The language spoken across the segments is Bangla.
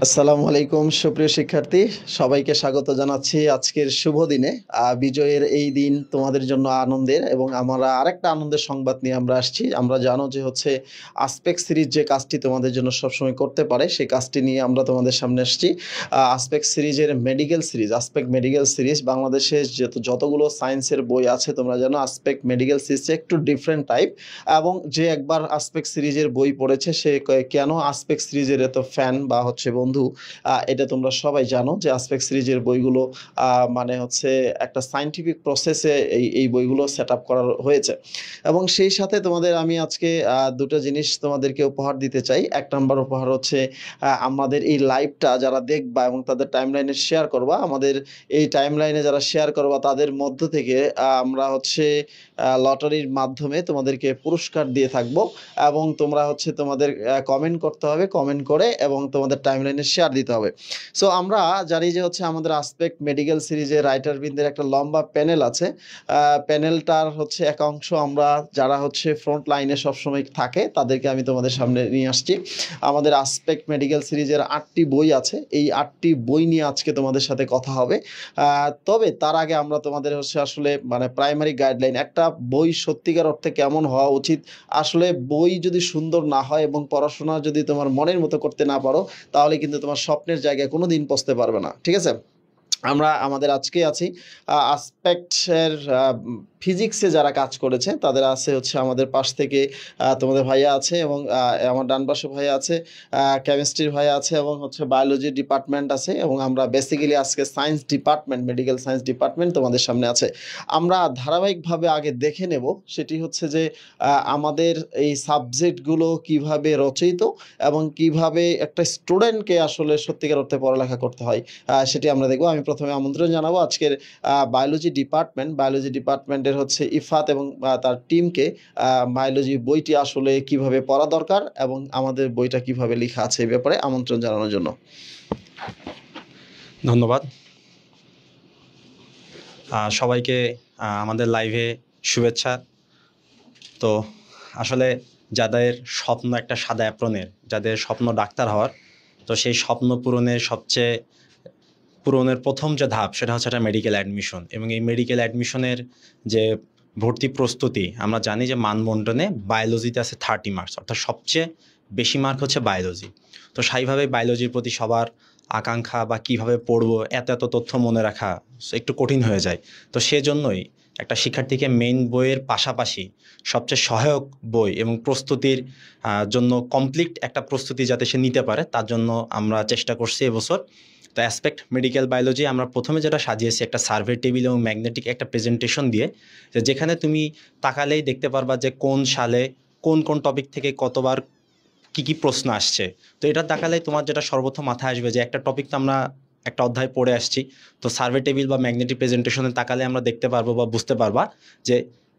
আসসালামু আলাইকুম সুপ্রিয় শিক্ষার্থী, সবাইকে স্বাগত জানাচ্ছি আজকের শুভ দিনে। বিজয়ের এই দিন তোমাদের জন্য আনন্দের, এবং আমরা আরেকটা আনন্দের সংবাদ নিয়ে আমরা আসছি। আমরা জানো যে হচ্ছে আসপেক্ট সিরিজ যে কাজটি তোমাদের জন্য সবসময় করতে পারে, সেই কাজটি নিয়ে আমরা তোমাদের সামনে আসছি। আসপেক্ট সিরিজের medical series, aspect medical series বাংলাদেশে যতগুলো সায়েন্সের বই আছে তোমরা জানো আসপেক্ট মেডিকেল সিরিজ একটু ডিফারেন্ট টাইপ, এবং যে একবার আসপেক্ট সিরিজের বই পড়েছে সে কেন আসপেক্ট সিরিজের এত ফ্যান বা হচ্ছে বন্ধু, এটা তোমরা সবাই জানো যে আসপেক্ট সিরিজের বইগুলো মানে হচ্ছে একটা সায়েন্টিফিক প্রসেসে এই বইগুলো সেট আপ করা হয়েছে। এবং সেই সাথে তোমাদের আমি আজকে দুটো জিনিস তোমাদেরকে উপহার দিতে চাই। এক নম্বর উপহার হচ্ছে আমাদের এই লাইভটা যারা দেখবা এবং তাদের টাইমলাইনে শেয়ার করবা, আমাদের এই টাইমলাইনে যারা শেয়ার করবা তাদের মধ্য থেকে আমরা হচ্ছে লটারির মাধ্যমে তোমাদেরকে পুরস্কার দিয়ে থাকবো। এবং তোমরা হচ্ছে তোমাদের কমেন্ট করতে হবে, কমেন্ট করে এবং তোমাদের টাইমলাইনে শেয়ার দিতে হবে। সো আমরা জানি যে হচ্ছে আমাদের আসপেক্ট মেডিকেল সিরিজে রাইটার বৃন্দের একটা লম্বা প্যানেল আছে। প্যানেলটার হচ্ছে এক অংশ আমরা যারা হচ্ছে ফ্রন্ট লাইনে সবসময় থাকে তাদেরকে আমি তোমাদের সামনে নিয়ে আসছি। আমাদের আসপেক্ট মেডিকেল সিরিজের 8টি বই আছে, এই 8টি বই নিয়ে আজকে তোমাদের সাথে কথা হবে। তবে তার আগে আমরা তোমাদের হচ্ছে আসলে মানে প্রাইমারি গাইডলাইন, একটা বই সত্যিকার অর্থে কেমন হওয়া উচিত। আসলে বই যদি সুন্দর না হয় এবং পড়াশোনা যদি তোমার মনের মতো করতে না পারো, তাহলে কিন্তু তোমার স্বপ্নের জায়গায় কোনো দিন পৌঁছতে পারবে না, ঠিক আছে? আমরা আমাদের আজকে আছি আসপেক্টের ফিজিক্সে যারা কাজ করেছে তাদের আছে হচ্ছে আমাদের পাশ থেকে তোমাদের ভাইয়া আছে, এবং আমার ডান পাশে ভাইয়া আছে, কেমিস্ট্রির ভাইয়া আছে, এবং হচ্ছে বায়োলজি ডিপার্টমেন্ট আছে, এবং আমরা বেসিক্যালি আজকে science department, medical science department তোমাদের সামনে আছে। আমরা ধারাবাহিকভাবে আগে দেখে নেব, সেটি হচ্ছে যে আমাদের এই সাবজেক্টগুলো কিভাবে রচিত এবং কিভাবে একটা স্টুডেন্টকে আসলে সত্যিকার অর্থে পড়ালেখা করতে হয়, সেটি আমরা দেখব। আমি প্রথমে আমন্ত্রণ জানাবো আজকের বায়োলজি ডিপার্টমেন্টের হচ্ছে ইফাত এবং তার টিমকে বায়োলজি বইটি আসলে কিভাবে পড়া দরকার এবং আমাদের বইটা কিভাবে লেখা আছে এই ব্যাপারে আমন্ত্রণ জানানোর জন্য। ধন্যবাদ সবাইকে আমাদের লাইভে শুভেচ্ছা। তো আসলে যাদের স্বপ্ন একটা সাদা অ্যাপ্রনের, যাদের স্বপ্ন ডাক্তার হওয়ার, তো সেই স্বপ্ন পূরণের প্রথম যে ধাপ সেটা হচ্ছে একটা মেডিকেল অ্যাডমিশন। এবং এই মেডিকেল অ্যাডমিশনের যে ভর্তি প্রস্তুতি, আমরা জানি যে মানবন্টনে বায়োলজিতে আছে 30 মার্কস, অর্থাৎ সবচেয়ে বেশি মার্ক হচ্ছে বায়োলজি। তো স্বাভাবিকভাবে বায়োলজির প্রতি সবার আকাঙ্ক্ষা বা কিভাবে পড়বো, এত তথ্য মনে রাখা একটু কঠিন হয়ে যায়। তো সেজন্যই একটা শিক্ষার্থীকে মেইন বইয়ের পাশাপাশি সবচেয়ে সহায়ক বই এবং প্রস্তুতির জন্য কমপ্লিট একটা প্রস্তুতি যাতে সে নিতে পারে, তার জন্য আমরা চেষ্টা করছি এবছর। তো অ্যাসপেক্ট মেডিকেল বায়োলজি আমরা প্রথমে যেটা সাজিয়েছি একটা সার্ভে টেবিল এবং ম্যাগনেটিক একটা প্রেজেন্টেশন দিয়ে, যেখানে তুমি তাকালেই দেখতে পারবা যে কোন সালে কোন কোন টপিক থেকে কতবার কি প্রশ্ন আসছে। তো এটা তাকালেই তোমার যেটা সর্বপ্রথম মাথায় আসবে যে একটা টপিক তো আমরা একটা অধ্যায় পড়ে আসছি, তো সার্ভে টেবিল বা ম্যাগনেটিক প্রেজেন্টেশনে তাকালে আমরা দেখতে পারবো বা বুঝতে পারবা যে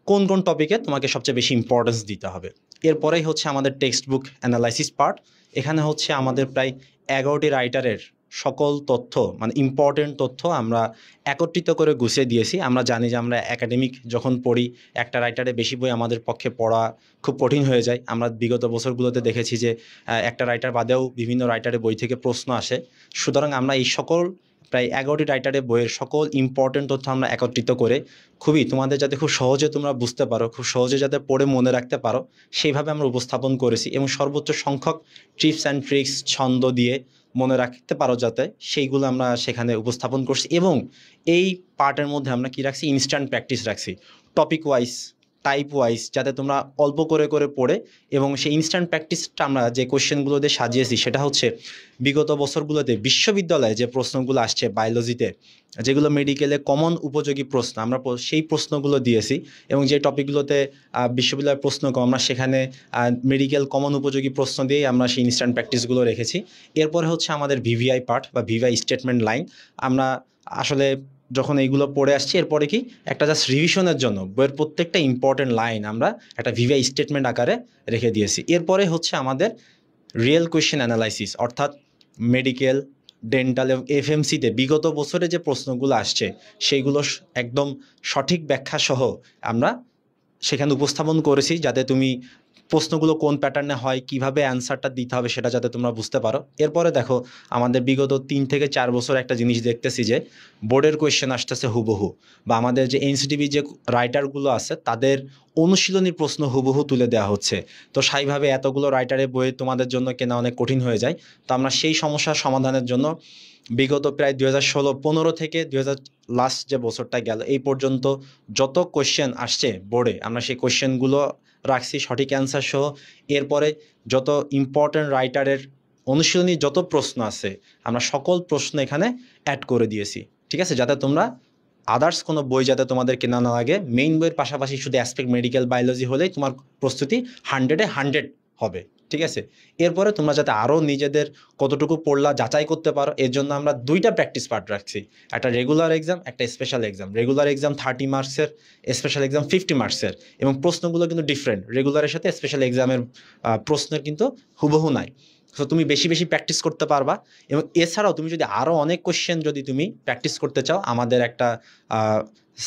কোন কোন টপিকে তোমাকে সবচেয়ে বেশি ইম্পর্টেন্স দিতে হবে। এরপরেই হচ্ছে আমাদের টেক্সট বুক অ্যানালাইসিস পার্ট। এখানে হচ্ছে আমাদের প্রায় 11টি রাইটারের সকল তথ্য, মানে ইম্পর্টেন্ট তথ্য আমরা একত্রিত করে গুছিয়ে দিয়েছি। আমরা জানি যে আমরা একাডেমিক যখন পড়ি, একটা রাইটারে বেশি বই আমাদের পক্ষে পড়া খুব কঠিন হয়ে যায়। আমরা বিগত বছরগুলোতে দেখেছি যে একটা রাইটার বাদেও বিভিন্ন রাইটারের বই থেকে প্রশ্ন আসে। সুতরাং আমরা এই সকল প্রায় 11টি রাইটারের বইয়ের সকল ইম্পর্টেন্ট তথ্য আমরা একত্রিত করে খুবই তোমাদের যাতে খুব সহজে তোমরা বুঝতে পারো, খুব সহজে যাতে পড়ে মনে রাখতে পারো, সেইভাবে আমরা উপস্থাপন করেছি। এবং সর্বোচ্চ সংখ্যক টিপস অ্যান্ড ট্রিক্স ছন্দ দিয়ে মনে রাখতে পারো যাতে, সেইগুলো আমরা সেখানে উপস্থাপন করছি। এবং এই পার্টের মধ্যে আমরা কি রাখছি, ইনস্ট্যান্ট প্র্যাকটিস রাখছি টপিক ওয়াইজ, টাইপ ওয়াইজ, যাতে তোমরা অল্প করে করে পড়ে। এবং সেই ইনস্ট্যান্ট প্র্যাকটিসটা আমরা যে কোয়েশ্চেনগুলো দিয়ে সাজিয়েছি সেটা হচ্ছে বিগত বছরগুলোতে বিশ্ববিদ্যালয়ে যে প্রশ্নগুলো আসছে বায়োলজিতে, যেগুলো মেডিকেলে কমন উপযোগী প্রশ্ন, আমরা সেই প্রশ্নগুলো দিয়েছি। এবং যে টপিকগুলোতে বিশ্ববিদ্যালয়ের প্রশ্ন কম, আমরা সেখানে মেডিকেল কমন উপযোগী প্রশ্ন দিয়েই আমরা সেই ইনস্ট্যান্ট প্র্যাকটিসগুলো রেখেছি। এরপরে হচ্ছে আমাদের ভিভিআই পার্ট বা ভিভিআই স্টেটমেন্ট লাইন। আমরা আসলে যখন এইগুলো পড়ে আসছি, এরপরে কি একটা জাস্ট রিভিশনের জন্য বইয়ের প্রত্যেকটা ইম্পর্টেন্ট লাইন আমরা একটা ভিভিআই স্টেটমেন্ট আকারে রেখে দিয়েছি। এরপরে হচ্ছে আমাদের রিয়েল কোয়েশ্চেন অ্যানালাইসিস, অর্থাৎ মেডিকেল, ডেন্টাল এবং এফএমসিতে বিগত বছরে যে প্রশ্নগুলো আসছে সেইগুলো একদম সঠিক ব্যাখ্যা সহ আমরা সেখানে উপস্থাপন করেছি, যাতে তুমি প্রশ্নগুলো কোন প্যাটার্নে হয়, কিভাবে অ্যান্সারটা দিতে হবে সেটা যাতে তোমরা বুঝতে পারো। এরপরে দেখো আমাদের বিগত 3 থেকে 4 বছর একটা জিনিস দেখতেছি যে বোর্ডের কোয়েশ্চেন আসতেছে হুবহু, বা আমাদের যে এনসিটিভি যে রাইটারগুলো আছে তাদের অনুশীলনী প্রশ্ন হুবহু তুলে দেওয়া হচ্ছে। তো স্বাভাবিকভাবে এতগুলো রাইটারের বই তোমাদের জন্য কেনা অনেক কঠিন হয়ে যায়। তো আমরা সেই সমস্যার সমাধানের জন্য বিগত প্রায় 2016-15 থেকে 2000 লাস্ট যে বছরটা গেল এই পর্যন্ত যত কোয়েশ্চেন আসছে বোর্ডে, আমরা সেই কোয়েশ্চেনগুলো রাখছি সঠিক অ্যান্সার সহ। এরপরে যত ইম্পর্টেন্ট রাইটারের অনুশীলনী যত প্রশ্ন আছে আমরা সকল প্রশ্ন এখানে অ্যাড করে দিয়েছি, ঠিক আছে, যাতে তোমরা আদার্স কোনো বই যাতে তোমাদের কেনা না লাগে। মেইন বইয়ের পাশাপাশি শুধু অ্যাসপেক্ট মেডিকেল বায়োলজি হলেই তোমার প্রস্তুতি 100-এ 100 হবে, ঠিক আছে। এরপরে তোমরা যাতে আরও নিজেদের কতটুকু পড়লা যাচাই করতে পারো এর জন্য আমরা 2টা প্র্যাকটিস পার্ট রাখছি, একটা রেগুলার এক্সাম, একটা স্পেশাল এক্সাম। রেগুলার এক্সাম 30 মার্কসের, স্পেশাল এক্সাম 50 মার্কসের, এবং প্রশ্নগুলো কিন্তু ডিফারেন্ট। রেগুলারের সাথে স্পেশাল এক্সামের প্রশ্নের কিন্তু হুবহু নাই। সো তুমি বেশি বেশি প্র্যাকটিস করতে পারবা। এবং এছাড়াও তুমি যদি আরও অনেক কোশ্চেন যদি তুমি প্র্যাকটিস করতে চাও, আমাদের একটা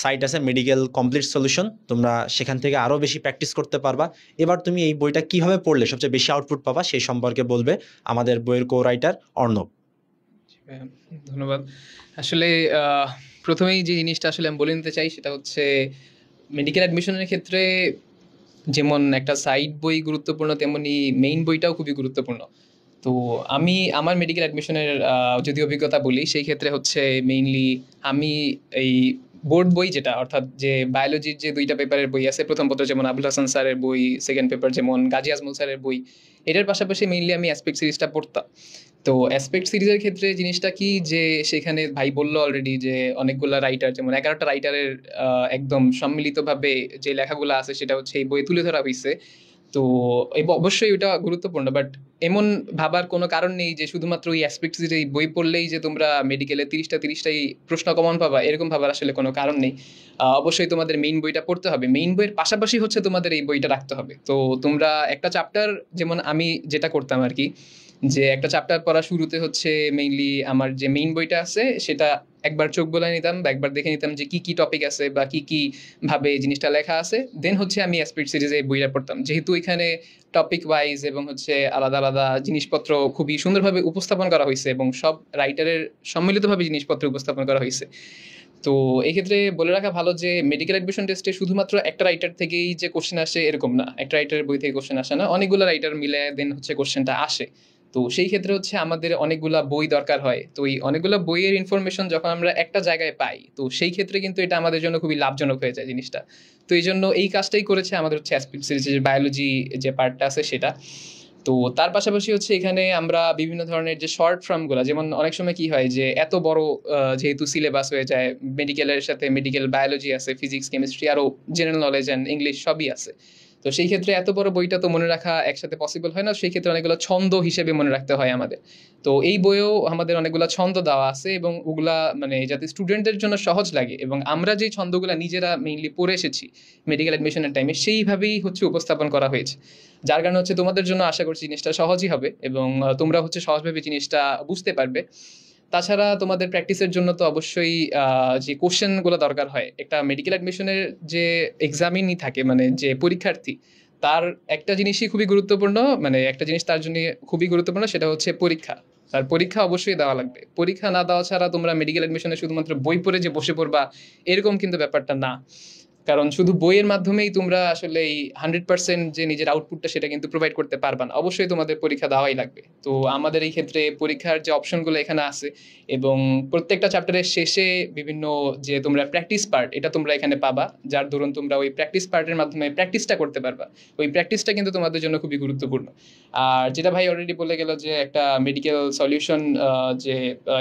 সাইট আছে মেডিকেল কমপ্লিট সলিউশন, তোমরা সেখান থেকে আরও বেশি প্র্যাকটিস করতে পারবা। এবার তুমি এই বইটা কিভাবে পড়লে সবচেয়ে বেশি আউটপুট পাবা সেই সম্পর্কে বলবে আমাদের বইয়ের কো রাইটার অর্ণব। ধন্যবাদ। আসলে প্রথমেই যে জিনিসটা আসলে আমি বলে নিতে চাই সেটা হচ্ছে মেডিকেল অ্যাডমিশনের ক্ষেত্রে যেমন একটা সাইড বই গুরুত্বপূর্ণ, তেমনি মেইন বইটাও খুবই গুরুত্বপূর্ণ। তো আমি আমার মেডিকেল অ্যাডমিশনের যদি অভিজ্ঞতা বলি, সেই ক্ষেত্রে হচ্ছে মেইনলি আমি এই বোর্ড বই যেটা, অর্থাৎ যে বায়োলজির যে 2টা পেপারের বই আছে, প্রথম পত্র যেমন আবুল হাসান স্যারের বই, সেকেন্ড পেপার যেমন গাজী আজমল স্যারের বই, এটার পাশাপাশি মেইনলি আমি অ্যাসপেক্ট সিরিজটা পড়তাম। তো অ্যাসপেক্ট সিরিজের ক্ষেত্রে জিনিসটা কি, যে সেখানে ভাই বললো অলরেডি যে অনেকগুলো রাইটার, যেমন 11টা রাইটারের একদম সম্মিলিতভাবে যে লেখাগুলো আছে সেটা হচ্ছে এই বইয়ে তুলে ধরা হয়েছে। তো অবশ্যই ওটা গুরুত্বপূর্ণ, বাট এমন ভাবার কোনো কারণ নেই যে শুধুমাত্র ওই অ্যাসপেক্ট সিরিজের বই পড়লেই যে তোমরা মেডিকেলে 30টাই প্রশ্ন কমন পাবা, এরকম ভাবার আসলে কোনো কারণ নেই। অবশ্যই তোমাদের মেইন বইটা পড়তে হবে, মেইন বইয়ের পাশাপাশি হচ্ছে তোমাদের এই বইটা রাখতে হবে। তো তোমরা একটা চ্যাপ্টার, যেমন আমি যেটা করতাম আর কি, যে একটা চ্যাপ্টার পড়া শুরুতে হচ্ছে মেইনলি আমার যে মেইন বইটা আছে সেটা একবার চোখ বোলাই নিতাম বা একবার দেখে নিতাম যে কি কি টপিক আছে বা কি কি ভাবে জিনিসটা লেখা আছে, দেন হচ্ছে আমি অ্যাসপেক্ট সিরিজে বইটা পড়তাম। যেহেতু এখানে টপিক ওয়াইজ এবং হচ্ছে আলাদা আলাদা জিনিসপত্র খুবই সুন্দরভাবে উপস্থাপন করা হয়েছে এবং সব রাইটারের সম্মিলিতভাবে জিনিসপত্র উপস্থাপন করা হয়েছে। তো এক্ষেত্রে বলে রাখা ভালো যে মেডিকেল অ্যাডমিশন টেস্টে শুধুমাত্র একটা রাইটার থেকেই যে কোশ্চেন আসে এরকম না, একটা রাইটারের বই থেকে কোশ্চেন আসে না, অনেকগুলো রাইটার মিলে দেন হচ্ছে কোশ্চেনটা আসে। তো সেই ক্ষেত্রে হচ্ছে আমাদের অনেকগুলা বই দরকার হয়। তো এই অনেকগুলো বইয়ের ইনফরমেশন যখন আমরা একটা জায়গায় পাই, তো সেই ক্ষেত্রে কিন্তু এটা আমাদের জন্য খুবই লাভজনক হয়ে যায় জিনিসটা। তো এই জন্য এই কাজটাই করেছে আমাদের হচ্ছে অ্যাসপেক্ট সিরিজের বায়োলজি যে পার্টটা আছে সেটা। তো তার পাশাপাশি হচ্ছে এখানে আমরা বিভিন্ন ধরনের যে শর্ট ফর্মগুলো, যেমন অনেক সময় কি হয় যে এত বড় যেহেতু সিলেবাস হয়ে যায়, মেডিকেলের সাথে মেডিকেল বায়োলজি আছে, ফিজিক্স, কেমিস্ট্রি, আরও জেনারেল নলেজ অ্যান্ড ইংলিশ সবই আছে। তো সেই ক্ষেত্রে এত বড় বইটা তো মনে রাখা একসাথে পসিবল হয় না, সেই ক্ষেত্রে অনেকগুলো ছন্দ হিসেবে মনে রাখতে হয় আমাদের। তো এই বইয়েও আমাদের অনেকগুলো ছন্দ দেওয়া আছে এবং ওগুলা মানে যাতে স্টুডেন্টদের জন্য সহজ লাগে এবং আমরা যে ছন্দগুলো নিজেরা মেইনলি পড়ে এসেছি মেডিকেল অ্যাডমিশনের টাইমে সেইভাবেই হচ্ছে উপস্থাপন করা হয়েছে, যার কারণে হচ্ছে তোমাদের জন্য আশা করছি জিনিসটা সহজই হবে এবং তোমরা হচ্ছে সহজভাবে জিনিসটা বুঝতে পারবে। তাছাড়া তোমাদের প্র্যাকটিসের জন্য তো অবশ্যই যে কোশ্চেনগুলো দরকার হয়, একটা মেডিকেল অ্যাডমিশনের যে এক্সামিনই থাকে, মানে যে পরীক্ষার্থী, তার একটা জিনিসই খুবই গুরুত্বপূর্ণ, মানে একটা জিনিস তার জন্য খুবই গুরুত্বপূর্ণ, সেটা হচ্ছে পরীক্ষা। তার পরীক্ষা অবশ্যই দেওয়া লাগবে। পরীক্ষা না দেওয়া ছাড়া তোমরা মেডিকেল অ্যাডমিশনে শুধুমাত্র বই পড়ে যে বসে পড়বা এরকম কিন্তু ব্যাপারটা না, কারণ শুধু বইয়ের মাধ্যমেই তোমরা আসলে এই 100% যে নিজের আউটপুটটা সেটা কিন্তু প্রোভাইড করতে পারবা না, অবশ্যই তোমাদের পরীক্ষা দেওয়াই লাগবে। তো আমাদের এই ক্ষেত্রে পরীক্ষার যে অপশনগুলো এখানে আছে এবং প্রত্যেকটা চ্যাপ্টারের শেষে বিভিন্ন যে তোমরা প্র্যাকটিস পার্ট এটা তোমরা এখানে পাবা, যার দরুন তোমরা ওই প্র্যাকটিস পার্টের মাধ্যমে প্র্যাকটিসটা করতে পারবা। ওই প্র্যাকটিসটা কিন্তু তোমাদের জন্য খুবই গুরুত্বপূর্ণ। আর যেটা ভাই অলরেডি বলে গেল যে একটা মেডিকেল সলিউশন যে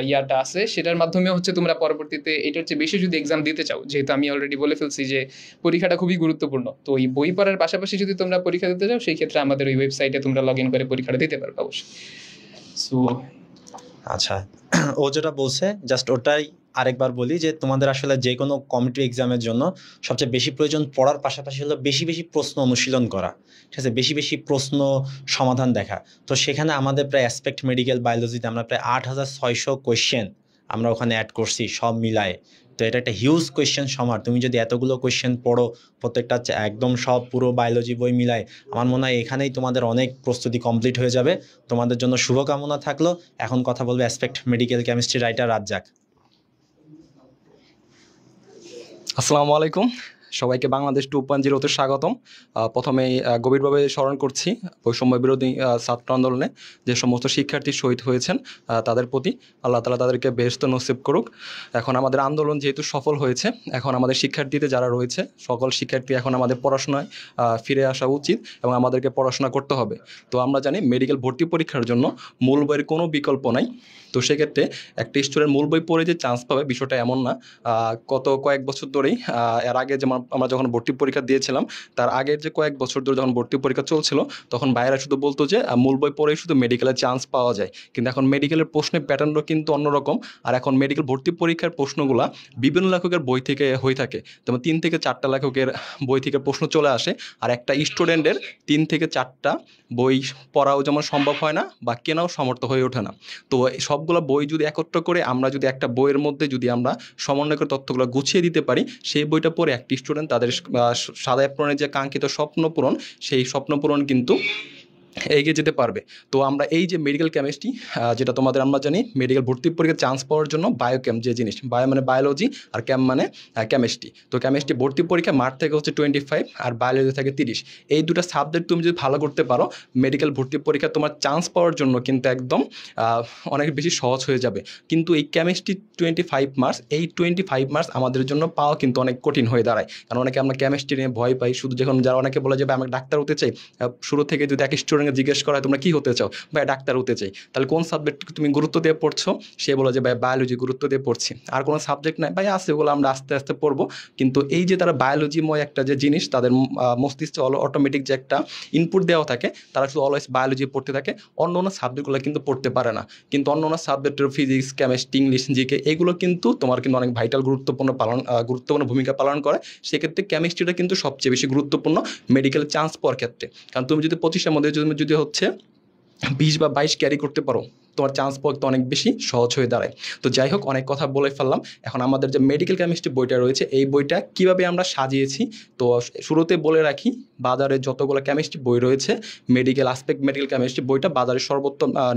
ইয়াটা আছে সেটার মাধ্যমে হচ্ছে তোমরা পরবর্তীতে এটার চেয়ে বেশি যদি এক্সাম দিতে চাও, যেহেতু আমি অলরেডি বলে ফেলছি যে পরীক্ষাটা খুবই গুরুত্বপূর্ণ, তো এই বই পড়ার পাশাপাশি যদি তোমরা পরীক্ষা দিতে চাও সেই ক্ষেত্রে আমাদের ওই ওয়েবসাইটে তোমরা লগ ইন করে পরীক্ষাটা দিতে পারবে অবশ্যই। সো আচ্ছা, ও যেটা বলছে জাস্ট ওটাই আরেকবার বলি যে তোমাদের আসলে যে কোনো কম্পিটিটিভ এক্সামের জন্য সবচেয়ে বেশি প্রয়োজন পড়ার পাশাপাশি হলো বেশি বেশি প্রশ্ন অনুশীলন করা, ঠিক আছে, বেশি বেশি প্রশ্ন সমাধান দেখা। তো সেখানে আমাদের প্রায় অ্যাসপেক্ট মেডিকেল বায়োলজিতে আমরা প্রায় 8600 কোয়েশ্চেন আমরা ওখানে অ্যাড করছি সব মিলায়ে। তো এটা একটা হিউজ কোয়েশ্চেন সমার। তুমি যদি এতগুলো কোয়েশ্চেন পড়ো, প্রত্যেকটা একদম সব পুরো বায়োলজি বই মিলায়, আমার মনে হয় এখানেই তোমাদের অনেক প্রস্তুতি কমপ্লিট হয়ে যাবে। তোমাদের জন্য শুভকামনা থাকলো। এখন কথা বলবে aspect medical chemistry writer Razzak. আসসালামু আলাইকুম, সবাইকে বাংলাদেশ 2.0-তে স্বাগতম। প্রথমেই গভীরভাবে স্মরণ করছি বৈষম্য বিরোধী ছাত্র আন্দোলনে যে সমস্ত শিক্ষার্থী শহীদ হয়েছেন তাদের প্রতি আল্লাহ তাআলা তাদেরকে বেহেশত নসিব করুক। এখন আমাদের আন্দোলন যেহেতু সফল হয়েছে, এখন আমাদের শিক্ষার্থীতে যারা রয়েছে সকল শিক্ষার্থী এখন আমাদের পড়াশোনায় ফিরে আসা উচিত এবং আমাদেরকে পড়াশোনা করতে হবে। তো আমরা জানি মেডিকেল ভর্তি পরীক্ষার জন্য মূল বইয়ের কোনো বিকল্প নাই। তো সেক্ষেত্রে একটা স্টুডেন্ট মূল বই পড়ে যে চান্স পাবে বিষয়টা এমন না। কয়েক বছর ধরেই এর আগে যেমন আমরা যখন ভর্তি পরীক্ষা দিয়েছিলাম, তার আগের যে কয়েক বছর ধরে যখন ভর্তি পরীক্ষা চলছিল, তখন ভাইয়েরা শুধু বলতো যে মূল বই পড়েই শুধু মেডিকেলের চান্স পাওয়া যায়। কিন্তু এখন মেডিকেলের প্রশ্নের প্যাটার্নও কিন্তু অন্যরকম। আর এখন মেডিকেল ভর্তি পরীক্ষার প্রশ্নগুলা বিভিন্ন লেখকের বই থেকে হয়ে থাকে। যেমন 3 থেকে 4টা লেখকের বই থেকে প্রশ্ন চলে আসে, আর একটা স্টুডেন্টের 3 থেকে 4টা বই পড়াও যেমন সম্ভব হয় না বা কেনাও সমর্থ হয়ে ওঠে না। তো সবগুলো বই যদি একত্র করে আমরা যদি একটা বইয়ের মধ্যে যদি আমরা সমন্বয় করে তথ্যগুলো গুছিয়ে দিতে পারি, সেই বইটা পড়ে একটি স্টুডেন্ট তাদের সাদা অ্যাপ্রনের যে কাঙ্ক্ষিত স্বপ্ন পূরণ, সেই স্বপ্ন পূরণ কিন্তু এগিয়ে যেতে পারবে। তো আমরা এই যে মেডিকেল কেমিস্ট্রি, যেটা তোমাদের আমরা জানি মেডিকেল ভর্তি পরীক্ষায় চান্স পাওয়ার জন্য বায়োকেম যে জিনিস, বায়ো মানে বায়োলজি আর ক্যাম মানে কেমিস্ট্রি। তো কেমিস্ট্রি ভর্তি পরীক্ষা মার্ক থেকে হচ্ছে 25 আর বায়োলজি থেকে 30। এই দুটো সাবজেক্ট তুমি যদি ভালো করতে পারো, মেডিকেল ভর্তি পরীক্ষা তোমার চান্স পাওয়ার জন্য কিন্তু একদম অনেক বেশি সহজ হয়ে যাবে। কিন্তু এই কেমিস্ট্রি 25 মার্কস, এই 25 মার্কস আমাদের জন্য পাওয়া কিন্তু অনেক কঠিন হয়ে দাঁড়ায়। কারণ অনেকে আমরা কেমিস্ট্রি নিয়ে ভয় পাই। শুধু যখন যারা অনেকে বলে যে আমরা ডাক্তার হতে চাই, শুরু থেকে যদি এক স্টুডেন্ট জিজ্ঞেস করা হয় তোমরা কি হতে চাও, ভাই ডাক্তার হতে চাই, তাহলে কোন সাবজেক্টকে তুমি গুরুত্ব দিয়ে পড়ছো? সে বলে যে ভাই বায়োলজি গুরুত্ব দিয়ে পড়ছি। আর কোনো সাবজেক্ট নাই, ভাই আছে, ওগুলো আমরা আস্তে আস্তে পড়বো। কিন্তু এই যে তারা বায়োলজিময় একটা যে জিনিস, তাদের মস্তিষ্কে অটোমেটিক যে একটা ইনপুট দেওয়া থাকে, তারা শুধু অলওয়েজ বায়োলজি পড়তে থাকে, অন্য অন্য সাবজেক্টগুলো কিন্তু পড়তে পারে না। কিন্তু অন্য অন্য সাবজেক্টের ফিজিক্স, কেমিস্ট্রি, ইংলিশ, জিকে এগুলো কিন্তু তোমার কিন্তু অনেক ভাইটাল গুরুত্বপূর্ণ ভূমিকা পালন করে। সেক্ষেত্রে কেমিস্ট্রিটা কিন্তু সবচেয়ে বেশি গুরুত্বপূর্ণ মেডিকেল চান্স পাওয়ার ক্ষেত্রে। কারণ তুমি যদি 25-এর মধ্যে যদি হচ্ছে 20 বা 22 ক্যারি করতে পারো, তোমার চান্স পাওয়া তো অনেক বেশি সহজ হয়ে দাঁড়ায়। তো যাই হোক, অনেক কথা বলে ফেললাম। এখন আমাদের যে মেডিকেল কেমিস্ট্রি বইটা রয়েছে, এই বইটা কিভাবে আমরা সাজিয়েছি, তো শুরুতে বলে রাখি, বাজারে যতগুলো কেমিস্ট্রি বই রয়েছে, মেডিকেল কেমিস্ট্রি বইটা বাজারে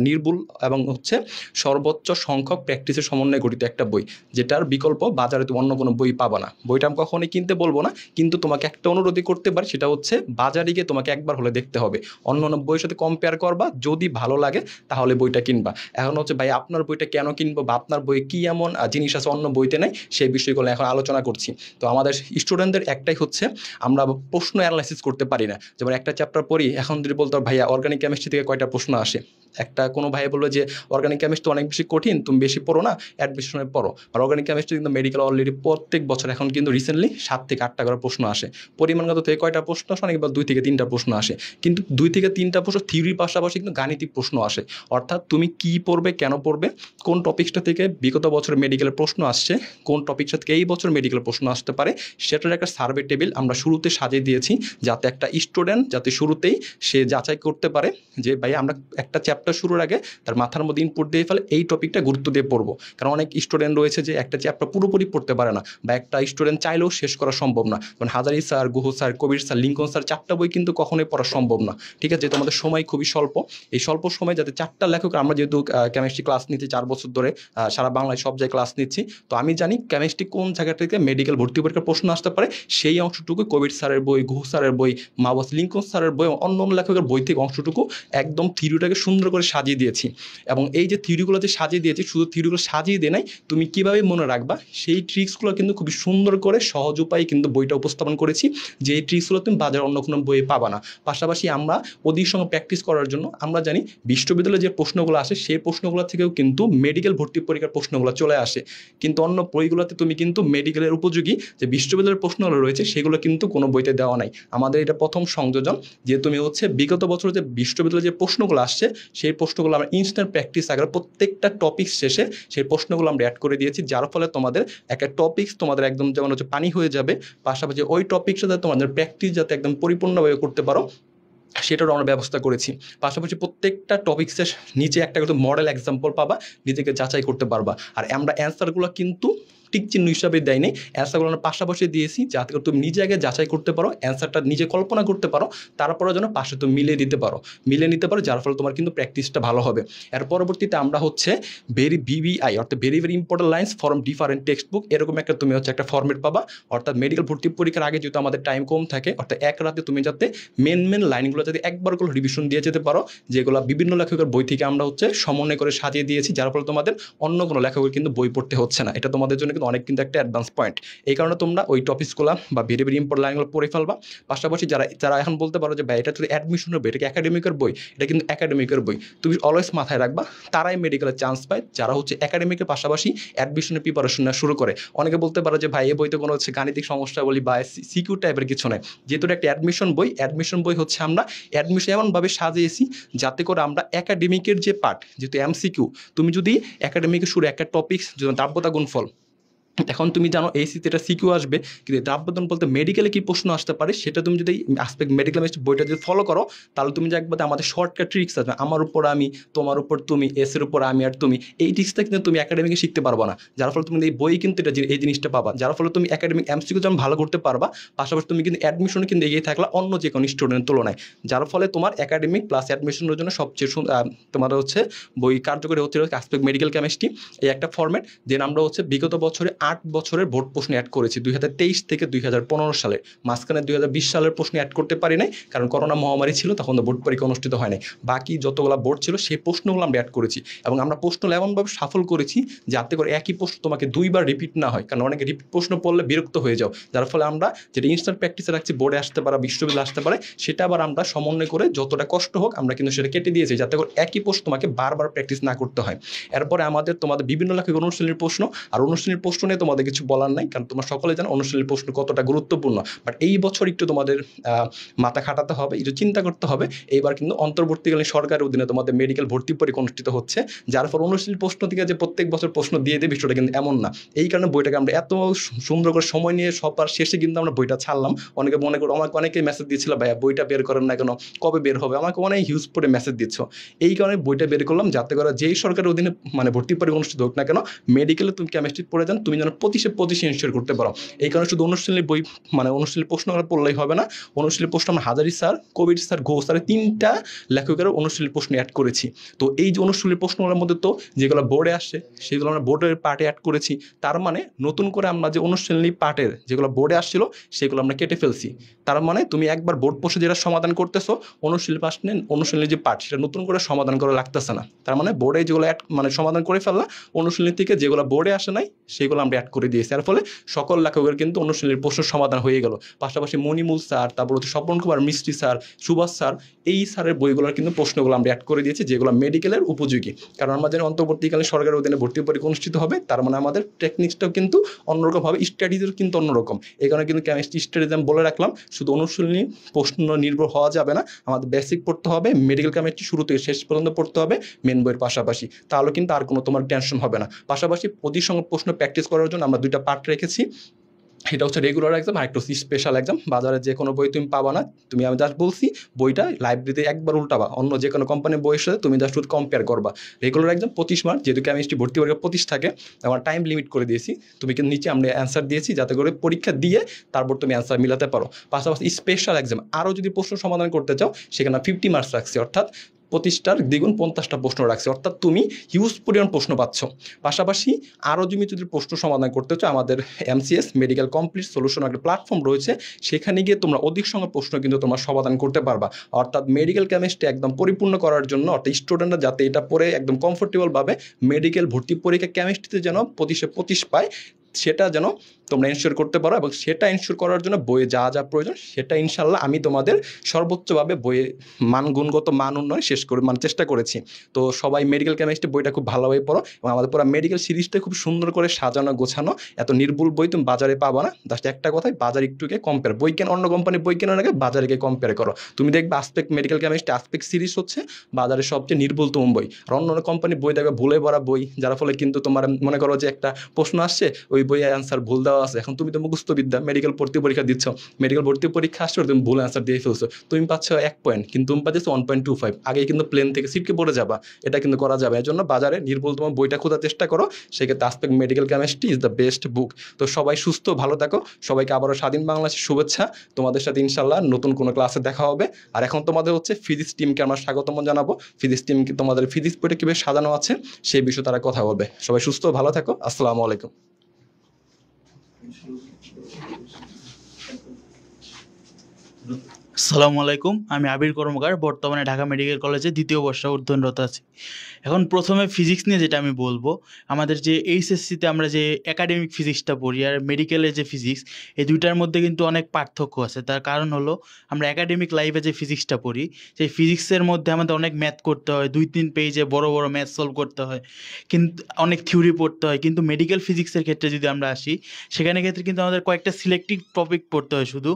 নির্ভুল এবং হচ্ছে সর্বোচ্চ সংখ্যক প্র্যাকটিসের সমন্বয়ে গঠিত একটা বই, যেটার বিকল্প বাজারে তুমি অন্য কোনো বই পাবা না। বইটা আমি কখনোই কিনতে বলবো না, কিন্তু তোমাকে একটা অনুরোধই করতে পারি, সেটা হচ্ছে বাজারে গিয়ে তোমাকে একবার হলে দেখতে হবে, অন্য অন্য বইয়ের সাথে কম্পেয়ার করবা, যদি ভালো লাগে তাহলে বইটা কিনবা। এখন হচ্ছে ভাই আপনার বইটা কেন কিনবো বা আপনার বই কি এমন জিনিস আছে অন্য বইতে নেই, সেই বিষয়গুলো এখন আলোচনা করছি। তো আমাদের স্টুডেন্টদের একটাই হচ্ছে, আমরা প্রশ্ন অ্যানালাইসিস করতে পারি না। যেমন একটা চ্যাপ্টার পড়ি, এখন যদি বলতো ভাইয়া অর্গানিক কেমিস্ট্রি থেকে কয়টা প্রশ্ন আসে, একটা কোনো ভাই বললো যে অর্গানিক কেমিস্ট্রি অনেক বেশি কঠিন, তুমি বেশি পড়ো না, অ্যাডমিশনে পড়ো। আর অর্গানিক কেমিস্ট্রি কিন্তু মেডিকেল অলরেডি প্রত্যেক বছর এখন কিন্তু রিসেন্টলি 7 থেকে 8টা করে প্রশ্ন আসে। পরিমাণগত থেকে কয়টা প্রশ্ন আসে, অনেক 2 থেকে 3টা প্রশ্ন আসে। কিন্তু 2 থেকে 3টা প্রশ্ন থিওরির পাশাপাশি কিন্তু গাণিতিক প্রশ্ন আসে। অর্থাৎ তুমি কি পড়বে, কেন পড়বে, কোন টপিকসটা থেকে বিগত বছর মেডিকেলের প্রশ্ন আসছে, কোন টপিকসটা থেকে এই বছর মেডিকেলের প্রশ্ন আসতে পারে, সেটার একটা সার্ভে টেবিল আমরা শুরুতে সাজিয়ে দিয়েছি, যাতে একটা স্টুডেন্ট যাতে শুরুতেই সে যাচাই করতে পারে যে ভাই আমরা একটা চ্যাপ্টার শুরুর আগে তার মাথার মধ্যে ইনপুট দিয়ে ফেলে এই টপিকটা গুরুত্ব দিয়ে পড়বো। কারণ অনেক স্টুডেন্ট রয়েছে যে একটা চ্যাপ্টার পুরোপুরি পড়তে পারে না, বা একটা স্টুডেন্ট চাইলেও শেষ করা সম্ভব না। যেমন হাজারি স্যার, গুহ স্যার, কবির স্যার, লিঙ্কন স্যার, 4টা বই কিন্তু কখনোই পড়া সম্ভব না। ঠিক আছে, যেহেতু আমাদের সময় খুবই স্বল্প, এই স্বল্প সময় যাতে 4টা লেখক, আমরা যেহেতু কেমিস্ট্রি ক্লাস নিচ্ছি 4 বছর ধরে, সারা বাংলায় সব জায়গায় ক্লাস নিচ্ছি, তো আমি জানি কেমিস্ট্রি কোন জায়গা থেকে মেডিকেল ভর্তি পরীক্ষার প্রশ্ন আসতে পারে, সেই অংশটুকু কবির স্যারের বই, গুহ স্যারের বই, মাওয়াস লিঙ্কন স্যারের বই, অন্য অন্য লেখকের বই থেকে অংশটুকু একদম থিওরিটাকে সুন্দর করে সাজিয়ে দিয়েছি। এবং এই যে থিওরিগুলো যে সাজিয়ে দিয়েছি, শুধু থিওরিগুলো সাজিয়ে দিয়ে নাই, তুমি কীভাবে মনে রাখবা সেই ট্রিক্সগুলো কিন্তু খুবই সুন্দর করে সহজ উপায়ে কিন্তু বইটা উপস্থাপন করেছি, যে এই ট্রিক্সগুলো তুমি বাজারে অন্য কোনো বইয়ে পাবা না। পাশাপাশি আমরা ওদের সঙ্গে প্র্যাকটিস করার জন্য আমরা জানি বিশ্ববিদ্যালয়ে যে প্রশ্নগুলো আসে, সেই প্রশ্নগুলো থেকেও কিন্তু মেডিকেল ভর্তি পরীক্ষার প্রশ্নগুলো চলে আসে। কিন্তু অন্য বইগুলোতে তুমি কিন্তু মেডিকেলের উপযোগী যে বিশ্ববিদ্যালয়ের প্রশ্নগুলো রয়েছে, সেগুলো কিন্তু কোনো বইতে দেওয়া নাই। আমাদের এটা প্রথম সংযোজন, যে তুমি হচ্ছে বিগত বছর যে বিশ্ববিদ্যালয়ে যে প্রশ্নগুলো আসছে, সেই প্রশ্নগুলো আমরা ইনস্ট্যান্ট প্র্যাকটিস আকারে প্রত্যেকটা টপিক শেষে সেই প্রশ্নগুলো আমরা অ্যাড করে দিয়েছি, যার ফলে তোমাদের একটা টপিকস তোমাদের একদম যেমন হচ্ছে পানি হয়ে যাবে, পাশাপাশি ওই টপিকস সাথে তোমাদের প্র্যাকটিস যাতে একদম পরিপূর্ণভাবে করতে পারো, সেটারও আমরা ব্যবস্থা করেছি। পাশাপাশি প্রত্যেকটা টপিক্সের নিচে একটা কিন্তু মডেল এক্সাম্পল পাবা, নিজেকে যাচাই করতে পারবা। আর আমরা অ্যান্সারগুলো কিন্তু টিক চিহ্ন হিসাবে দেয়নি, অ্যান্সারগুলো আমরা পাশাপাশি দিয়েছি যাতে করে তুমি নিজে আগে যাচাই করতে পারো, অ্যান্সারটা নিজে কল্পনা করতে পারো, তারপরে যেন পাশে তুমি মিলিয়ে নিতে পারো, যার ফলে তোমার কিন্তু প্র্যাকটিসটা ভালো হবে। এর পরবর্তীতে আমরা হচ্ছে VVI অর্থাৎ very important lines from different textbook, এরকম একটা তুমি হচ্ছে একটা ফর্মেট পাবা। অর্থাৎ মেডিকেল ভর্তি পরীক্ষার আগে যেহেতু আমাদের টাইম কম থাকে, অর্থাৎ এক রাতে তুমি যাতে মেন লাইনগুলো যাতে একবার করে রিভিশন দিয়ে যেতে পারো, যেগুলো বিভিন্ন লেখকের বই থেকে আমরা হচ্ছে সমন্বয় করে সাজিয়ে দিয়েছি, যার ফলে তোমাদের অন্য কোনো লেখকের কিন্তু বই পড়তে হচ্ছে না। এটা তোমাদের জন্য কিন্তু অনেক কিন্তু একটা অ্যাডভান্স পয়েন্ট। এই কারণে তোমরা ওই টপিকসগুলো বা ভেরি ইম্পর্টেন্ট লাইনগুলো পড়ে ফেলবা। পাশাপাশি যারা এখন বলতে পারো যে ভাই এটা তো অ্যাডমিশনের বই, এটা কি একাডেমিকের বই, এটা কিন্তু একাডেমিকের বই, তুমি অলওয়েজ মাথায় রাখবা তারাই মেডিকেলের চান্স পায় যারা হচ্ছে একাডেমিকের পাশাপাশি অ্যাডমিশনের প্রিপারেশন নেওয়া শুরু করে। অনেকে বলতে পারো যে ভাই এই বইতে কোনো হচ্ছে গাণিতিক সমস্যা বলি বা সিকিউ টাইপের কিছু নেই, যেহেতু একটা অ্যাডমিশন বই হচ্ছে আমরা অ্যাডমিশন এমনভাবে সাজিয়েছি যাতে করে আমরা একাডেমিকের যে পার্ট, যেহেতু MCQ, তুমি যদি একাডেমিকের শুরু একটা টপিক যেমন দ্রাব্যতা গুণফল, এখন তুমি জানো এইচএসসিতে এটা সিকিউ আসবে, কিন্তু দ্রাব্যতা বলতে মেডিকেলে কি প্রশ্ন আসতে পারে সেটা তুমি যদি আসপেক্ট মেডিকেল বইটা যদি ফলো করো, তাহলে তুমি দেখবে আমাদের শর্টকাট ট্রিক্স আছে, আমার উপর আমি, তোমার উপর তুমি, এর উপর আমি আর তুমি, এই ট্রিক্সটা কিন্তু তুমি একাডেমিকে শিখতে পারবো না, যার ফলে তুমি এই বই কিন্তু এটা এই জিনিসটা পাবা, যার ফলে তুমি একাডেমিক MCQ যেমন ভালো করতে পারবা, পাশাপাশি তুমি কিন্তু অ্যাডমিশনে কিন্তু এগিয়ে থাকলা অন্য যে কোনো স্টুডেন্টের তুলনায়, যার ফলে তোমার একাডেমিক প্লাস অ্যাডমিশনের জন্য সবচেয়ে তোমার হচ্ছে বই কার্যকরী হচ্ছে আসপেক্ট মেডিকেল কেমিস্ট্রি, এই একটা ফর্মেট। দেন আমরা হচ্ছে বিগত বছরে 8 বছরের বোর্ড প্রশ্ন অ্যাড করেছি 2023 থেকে 2015 সালে, মাঝখানে 2020 সালের প্রশ্ন অ্যাড করতে পারি নাই কারণ করোনা মহামারী ছিল, তখন তো বোর্ড পরীক্ষা অনুষ্ঠিত হয় নাই। বাকি যতগুলো বোর্ড ছিল সেই প্রশ্নগুলো আমরা অ্যাড করেছি, এবং আমরা প্রশ্ন এমনভাবে সফল করেছি যাতে করে একই প্রশ্ন তোমাকে দুইবার রিপিট না হয়, কারণ অনেকে রিপিট প্রশ্ন পড়লে বিরক্ত হয়ে যাও, যার ফলে আমরা যেটা ইনস্ট্যান্ট প্র্যাকটিসে রাখছি, বোর্ডে আসতে পারে, বিশ্ববিদ্যালয়ে আসতে পারে, সেটা আবার আমরা সমন্বয় করে যতটা কষ্ট হোক আমরা কিন্তু সেটা কেটে দিয়েছি যাতে করে একই প্রশ্ন তোমাকে বারবার প্র্যাকটিস না করতে হয়। এরপরে তোমাদের বিভিন্ন লেখক অনুশীলনের প্রশ্ন, আর অনুশীলনের প্রশ্ন নিয়ে তোমাদের কিছু বলার নাই, কারণ তোমরা সকলে জানো অনুশীলনের প্রশ্ন কতটা গুরুত্বপূর্ণ, বাট এই বছর একটু তোমাদের মাথা খাটাতে হবে, একটু চিন্তা করতে হবে। এইবার কিন্তু অন্তর্বর্তীকালীন সরকারের অধীনে তোমাদের মেডিকেল ভর্তি পরীক্ষা অনুষ্ঠিত হচ্ছে, যার ফলে অনুশীলন প্রশ্ন থেকে যে প্রত্যেক বছর প্রশ্ন দিয়ে দেবে বিষয়টা কিন্তু এমন না। এই কারণে বইটাকে আমরা এত সুন্দর করে সময় নিয়ে সবার শেষে কিন্তু আমরা বইটা ছাড়লাম। অনেকে মনে করো, আমাকে অনেকে মেসেজ দিয়েছিল ভাইয়া বইটা বের করেন না কেন, কবে বের হবে, আমাকে অনেক হিউজ করে মেসেজ দিচ্ছ। এই কারণে বইটা বের করলাম যাতে করে যেই সরকারের অধীনে ভর্তি পরীক্ষা অনুষ্ঠিত হোক না কেন, মেডিকেলে তুমি কেমিস্ট্রি পড়ে যান, তুমি যেন প্রতিশে এনশিওর করতে পারো। এই কারণে শুধু অনুশীলনী বই অনুশীলনী প্রশ্নগুলো পড়লেই হবে না, অনুশীলনী প্রশ্ন আমরা হাজারি স্যার, কবির স্যার, ঘোষ স্যারের 3টা লেখকের অনুশীলনী প্রশ্ন অ্যাড করেছি। তো এই যে অনুশীলনী প্রশ্নগুলোর মধ্যে তো যেগুলো বোর্ডে আসে সেগুলো আমরা বোর্ডের পার্টে অ্যাড করেছি, তার মানে নতুন করে আমরা যে অনুশীলনী পার্টের যেগুলো বোর্ডে আসছিল সেগুলো আমরা কেটে ফেলছি। তার মানে তুমি একবার বোর্ড প্রশ্ন যেটা সমাধান করতেছো, অনুশীলনী যে পার্ট সেটা নতুন করে সমাধান করা লাগতেছে না। তার মানে বোর্ডে যেগুলো সমাধান করে ফেললা, অনুশীলনী থেকে যেগুলো বোর্ডে আসে নাই সেগুলো আমরা অ্যাড করে দিয়েছি। এর ফলে সকল লেখকের কিন্তু অনুশীলনীর প্রশ্ন সমাধান হয়ে গেল। পাশাপাশি মনিমুল স্যার, তারপর হচ্ছে স্বপন কুমার মিস্ত্রি স্যার, সুভাষ স্যার, এই স্যারের বইগুলোর কিন্তু প্রশ্নগুলো আমরা অ্যাড করে দিয়েছি যেগুলো মেডিকেলের উপযোগী। কারণ আমাদের অন্তর্বর্তীকালীন সরকারের অধীনে ভর্তি পরীক্ষা অনুষ্ঠিত হবে, তার মানে আমাদের টেকনিক্সটাও কিন্তু অন্যরকম হবে, স্ট্র্যাটেজিও কিন্তু অন্যরকম। এই কারণে কিন্তু কেমিস্ট্রি স্ট্র্যাটেজি আমি বলে রাখলাম, শুধু অনুশীলনী প্রশ্ন নির্ভর হওয়া যাবে না, আমাদের বেসিক পড়তে হবে, মেডিকেল কেমিস্ট্রি শুরু থেকে শেষ পর্যন্ত পড়তে হবে মেন বইয়ের পাশাপাশি, তাহলে কিন্তু আর কোনো তোমার টেনশন হবে না। পাশাপাশি প্রতিসঙ্গ প্রশ্ন প্র্যাকটিস করার জন্য আমরা 2টা পার্ট রেখেছি, এটা হচ্ছে রেগুলার এক্সাম আর একটা স্পেশাল এক্সাম। বাজারে যে কোনো বই তুমি পাবা না, আমি জাস্ট বলছি বইটা লাইব্রেরিতে একবার উল্টাবা, অন্য যে কোনো কোম্পানির বইয়ের সাথে তুমি জাস্ট কম্পেয়ার করবা। রেগুলার এক্সাম 25 মার্চ, যেহেতু কেমিস্ট্রি ভর্তি পরীক্ষা 25 থাকে, আমার টাইম লিমিট করে দিয়েছি, তুমি কিন্তু নিচে আমরা অ্যান্সার দিয়েছি যাতে করে পরীক্ষা দিয়ে তারপর তুমি অ্যান্সার মিলাতে পারো। পাশাপাশি স্পেশাল এক্সাম আরও যদি প্রশ্ন সমাধান করতে চাও সেখানে 50 মার্কস রাখছি, অর্থাৎ 25টার দ্বিগুণ 50টা প্রশ্ন রাখছে, অর্থাৎ তুমি হিউজ পরিমাণ প্রশ্ন পাচ্ছ। পাশাপাশি আরও যদি প্রশ্ন সমাধান করতে চাও, আমাদের MCS মেডিকেল কমপ্লিট সলিউশন একটা প্ল্যাটফর্ম রয়েছে, সেখানে গিয়ে তোমরা অধিক সংখ্যক প্রশ্ন কিন্তু তোমরা সমাধান করতে পারবা। অর্থাৎ মেডিকেল কেমিস্ট্রি একদম পরিপূর্ণ করার জন্য, অর্থাৎ স্টুডেন্টরা যাতে এটা পড়ে একদম কমফোর্টেবলভাবে মেডিকেল ভর্তি পরীক্ষা কেমিস্ট্রিতে যেন 25 পায়, সেটা যেন তোমরা এনশিওর করতে পারো। এবং সেটা এনশিওর করার জন্য বইয়ে যা যা প্রয়োজন সেটা ইনশাল্লাহ আমি তোমাদের সর্বোচ্চভাবে বইয়ে গুণগত মান উন্নয়ন চেষ্টা করেছি। তো সবাই মেডিকেল কেমিস্ট্রি বইটা খুব ভালোভাবে পড়ো, এবং আমাদের পুরো মেডিকেল সিরিজটা খুব সুন্দর করে সাজানো গোছানো, এত নির্ভুল বই তুমি বাজারে পাবা না। জাস্ট একটা কথাই, বাজার একটুকে কম্পেয়ার, বই কেন অন্য কোম্পানির বই কেনার আগে বাজারে গিয়ে কম্পেয়ার করো, তুমি দেখবে aspect medical chemistry aspect series হচ্ছে বাজারের সবচেয়ে নির্ভুলতম বই। আর অন্য কোম্পানির বই দেখবে ভুলে ভরা বই, যার ফলে কিন্তু তোমার মনে করো যে একটা প্রশ্ন আসছে, ওই বইয়ে অ্যান্সার ভুল দেওয়া দেওয়া আছে, এখন তুমি তো মুখস্থ বিদ্যা মেডিকেল ভর্তি পরীক্ষা দিচ্ছ, মেডিকেল ভর্তি পরীক্ষা আসছো তুমি ভুল অ্যান্সার দিয়ে ফেলছো, তুমি পাচ্ছ 1 পয়েন্ট কিন্তু তুমি পাচ্ছ 1.25, আগে কিন্তু প্লেন থেকে সিটকে পড়ে যাবা, এটা কিন্তু করা যাবে। এর জন্য বাজারে নির্ভুল তোমার বইটা খোঁজার চেষ্টা করো, সেক্ষেত্রে aspect medical chemistry is the best বুক। তো সবাই সুস্থ ভালো থাকো, সবাইকে আবারও স্বাধীন বাংলাদেশের শুভেচ্ছা। তোমাদের সাথে ইনশাল্লাহ নতুন কোনো ক্লাসে দেখা হবে। আর এখন তোমাদের হচ্ছে ফিজিক্স টিমকে আমরা স্বাগতম জানাবো, ফিজিক্স টিমকে তোমাদের ফিজিক্স বইটা কীভাবে সাজানো আছে সেই বিষয়ে তারা কথা বলবে। সবাই সুস্থ ভালো থাকো, আসসালামু আলাইকুম। আসসালামু আলাইকুম, আমি আবির কর্মকার, বর্তমানে ঢাকা মেডিকেল কলেজে 2য় বর্ষে অধ্যয়নরত আছি। এখন প্রথমে ফিজিক্স নিয়ে যেটা আমি বলবো, আমাদের যে এইচএসসিতে আমরা যে একাডেমিক ফিজিক্সটা পড়ি আর মেডিকেলের যে ফিজিক্স, এই দুইটার মধ্যে কিন্তু অনেক পার্থক্য আছে। তার কারণ হলো আমরা একাডেমিক লাইফে যে ফিজিক্সটা পড়ি, সেই ফিজিক্সের মধ্যে আমাদের অনেক ম্যাথ করতে হয়, 2-3 পেজে বড় বড় ম্যাথ সলভ করতে হয়, কিন্তু অনেক থিওরি পড়তে হয়। কিন্তু মেডিকেল ফিজিক্সের ক্ষেত্রে যদি আমরা আসি, সেখানে ক্ষেত্রে কিন্তু আমাদের কয়েকটা সিলেক্টিভ টপিক পড়তে হয়, শুধু